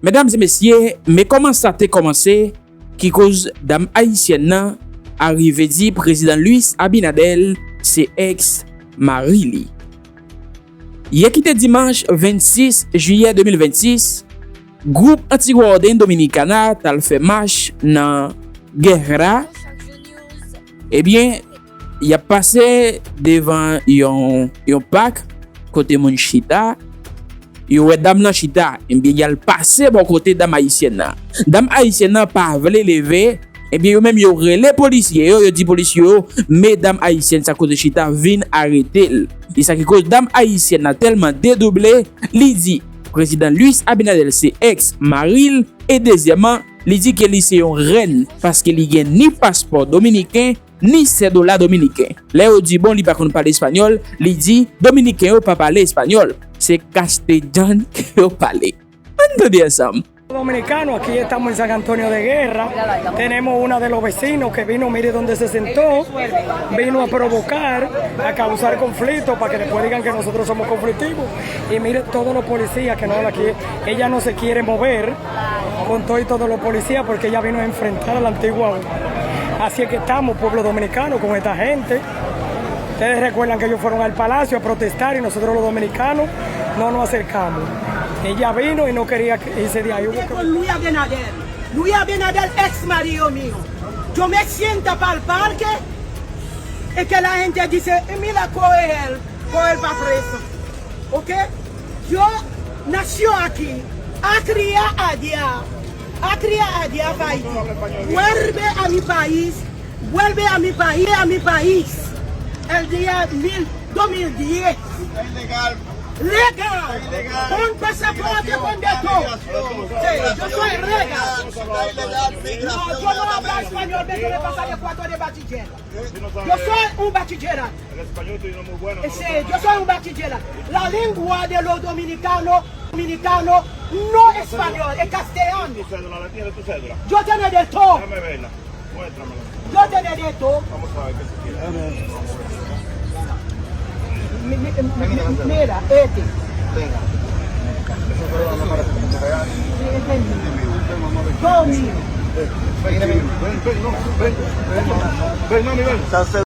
Mesdames et messieurs, mais comment ça a commencé qui cause dame haïtienne nan arrivé dit président Luis Abinadel c'est ex-mari. Il a quitté dimanche 26 juillet 2026, groupe anti-Guardian Dominicana tal fait marche dans Guerra. Eh bien, il a passé devant yon parc côté mon chita. Yo dame nan chita, eh bien, il a passé bon côté dame haïtienne nan. Dame haïtienne nan pas vle lever. Eh bien, yo même yo relé policier, yo dit policier yo, mesdames haïtiennes sa cause de chita vin arrêter. Et ça qui cause dame haïtienne a tellement dédoublé, li dit président Luis Abinadel c'est ex-mari et deuxièmement, li dit que li c'est une reine parce que li gen ni passeport dominicain ni cédula dominicain. Là on dit bon li pas konn parler espagnol, li dit dominicain yo pas parler espagnol, c'est castellan que yo parler. Entendez ensemble. Dominicano, aquí estamos en San Antonio de Guerra, tenemos una de los vecinos que vino, mire dónde se sentó, vino a provocar, a causar conflicto para que después digan que nosotros somos conflictivos. Y mire todos los policías que no la quieren, ella no se quiere mover con todos los policías porque ella vino a enfrentar a la antigua. Así es que estamos, pueblo dominicano, con esta gente. Ustedes recuerdan que ellos fueron al palacio a protestar y nosotros los dominicanos no nos acercamos. Ella vino y no quería irse de ahí. Con Luis Abinadel. Luis Abinadel, ex marido mío. Yo me siento para el parque y que la gente dice, mira, coge él para preso. ¿Ok? Yo nació aquí, a criar allá para Haití. Vuelve a mi país, el día 2010. Legal. Con pasaporte, con de todo. Sí, yo soy legal. No, yo no hablo español, vengo de pasar de 4 de bachiller. Yo soy un bachiller. El español tuyo no es muy bueno. Sí, yo soy un bachiller. La lengua de los dominicanos no es español, es castellano. ¿Tu cédula la tienes, tu cédula? Yo tengo de todo. Déjame verla. Muéstramela. Yo tengo de todo. Vamos a ver qué se quiere. Mira, este. Venga. Todo mío. Ven, mami, ven.